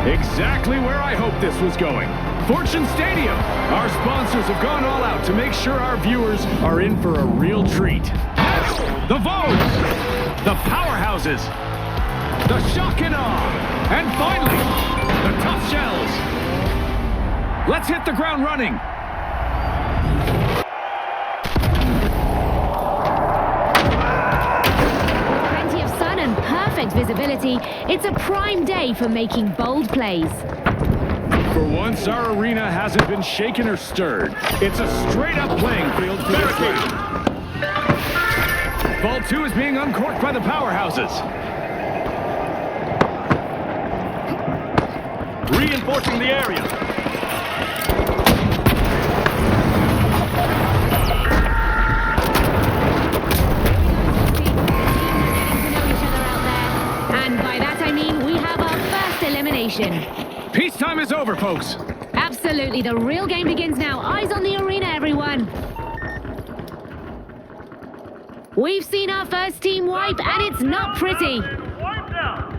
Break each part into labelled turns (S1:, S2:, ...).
S1: Exactly where I hoped this was going. Fortune Stadium. Our sponsors have gone all out to make sure our viewers are in for a real treat. The Vogues, the Powerhouses, the Shock and Awe, and finally, the Tough Shells. Let's hit the ground running.
S2: Plenty of sun and perfect visibility. It's a prime day for making bold plays.
S1: For once, our arena hasn't been shaken or stirred. It's a straight-up playing field for this round. Ball 2 is being uncorked by the Powerhouses. Reinforcing the area.
S2: And by that I mean we have our first elimination.
S1: Peacetime is over, folks.
S2: Absolutely, the real game begins now. Eyes on the arena, everyone. We've seen our first team wipe, and it's not pretty.
S3: Wiped out.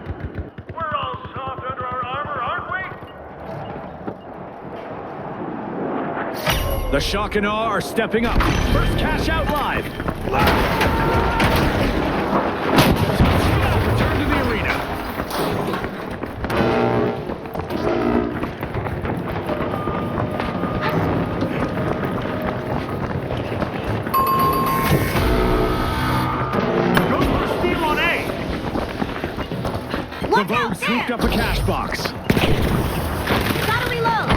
S3: We're all soft under our armor, aren't we?
S1: The Shock and Awe are stepping up. First cash out live. Return to the arena. The Vogue swooped up a cash box.
S2: Gotta reload.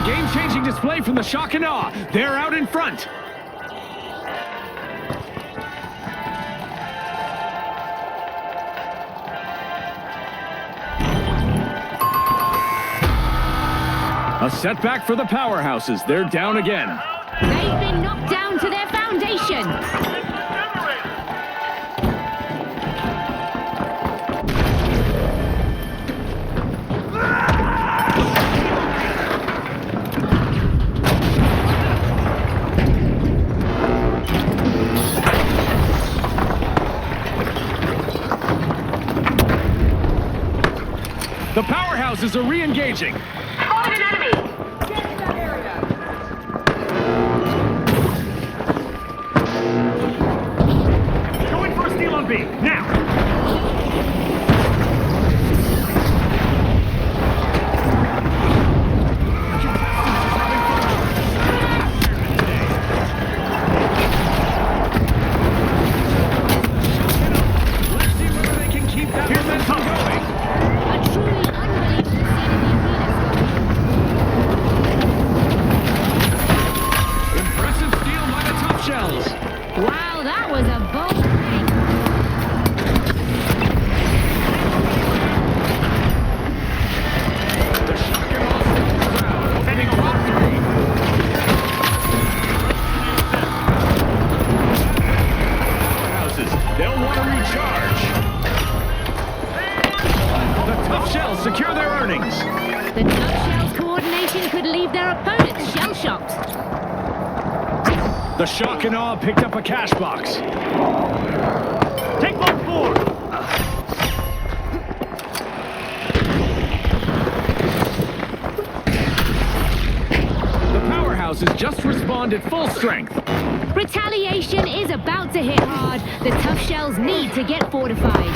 S2: Game-changing display from the Shock and Awe. They're out in front. A setback for the Powerhouses. They're down again. They've been knocked down to their foundation.
S1: The Powerhouses are re-engaging.
S4: Spotted an enemy! Get in that area!
S3: Going for a steal on B, now!
S1: Let's see whether they can keep that momentum going.
S2: A truly unbelievable scene in the arena.
S1: Impressive steal by the Tough Shells.
S2: Wow, that was a bold play.
S1: The Shock and Awe still on the ground, heading top 3. Powerhouses, they'll want to recharge. The Tough Shells secure their earnings.
S2: The Tough Shells' coordination could leave their opponents shell-shocked.
S1: The Shock and Awe picked up a cash box.
S3: Take on 4!
S1: The Powerhouses just responded full strength.
S2: Retaliation is about to hit hard. The Tough Shells need to get fortified.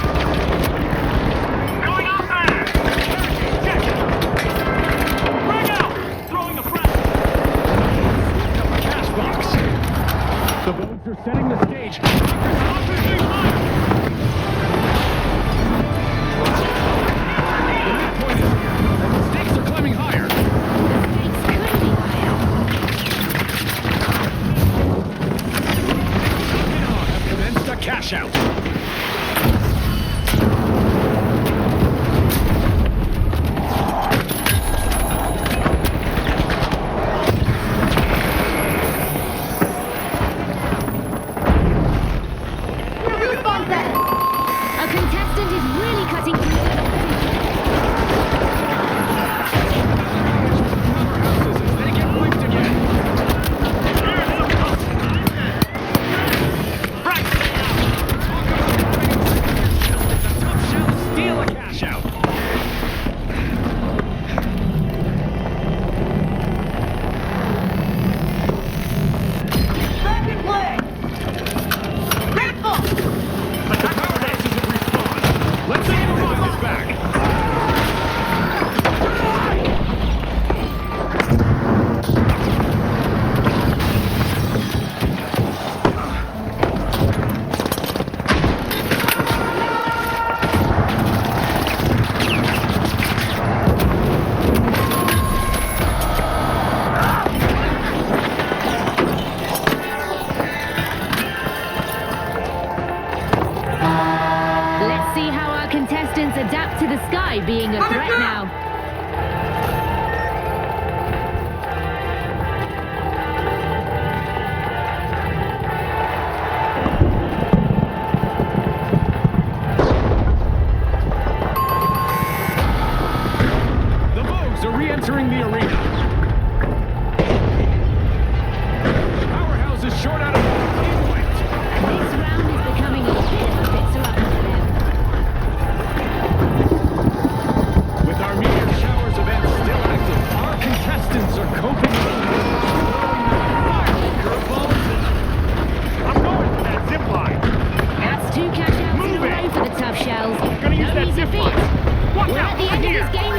S3: Going up there! Check! Bring out! Throwing the press!
S1: Up a cash box. The Vogues are setting the stage. The midpoint is here, and the stakes are climbing higher.
S2: The stakes couldn't be higher.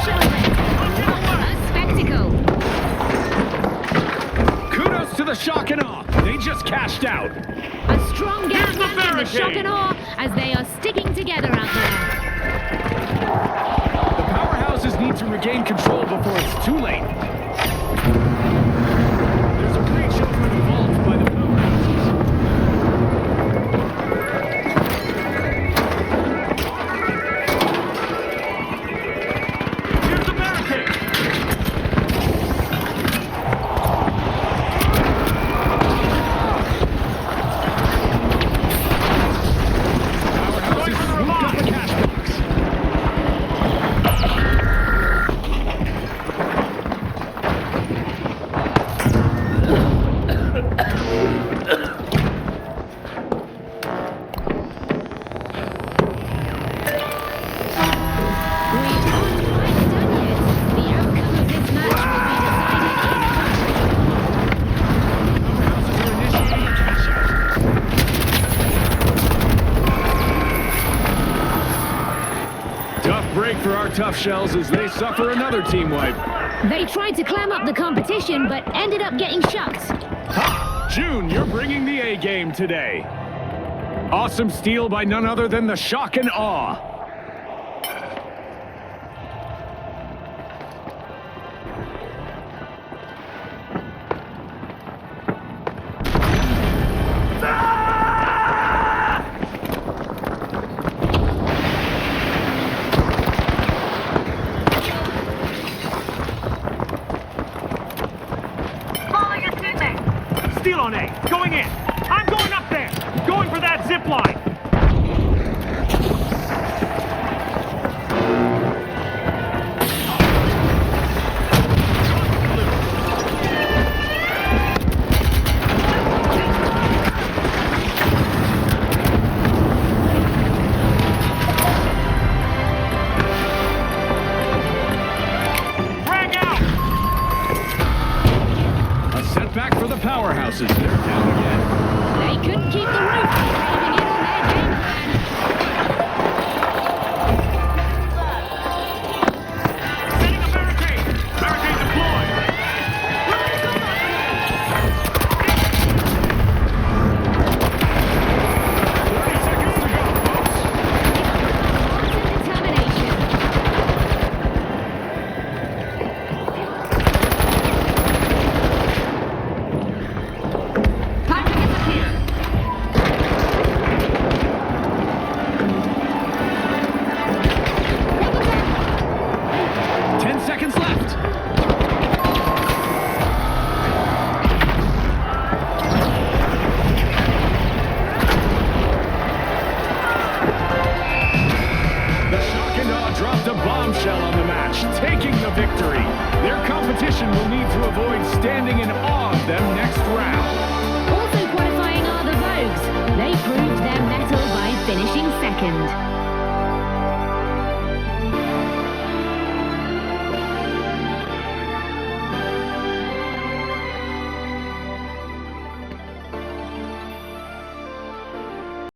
S2: show of it. What a spectacle.
S1: Kudos to the shock and awe. They just cashed out.
S2: A strong gang
S3: Here's the
S2: in the
S3: barricade.
S2: shock and awe as they are sticking together out there.
S1: The powerhouses need to regain control before it's too late. There's a breach over the vault by the powerhouses.
S3: Here's the barricade.
S1: Powerhouses swooped up the cash box.
S2: We aren't quite done yet. The outcome of this match will be
S1: Powerhouses are initiating a cash out. Tough break for our tough shells as they suffer another team wipe.
S2: decided. They tried to clam up the competition, but ended up getting shut.
S1: Ha! June, you're bringing the A game today. Awesome steal by none other than the shock and awe.
S4: Follow your teammate.
S3: Steal on A. Going in. I'm going up there. Going for that zip line. Frag out.
S1: A setback for the powerhouses. They're down again.
S2: They couldn't keep the roof, caving in on their game plan.
S3: Setting a barricade. Barricade deployed.
S1: 30 seconds to go, folks.
S2: Heart and determination.
S4: Time to disappear.
S1: 10 seconds left. The shock and awe dropped a bombshell on the match, taking the victory. Their competition will need to avoid standing in awe of them next round.
S2: Also qualifying are the Vogues. They proved their mettle by finishing second.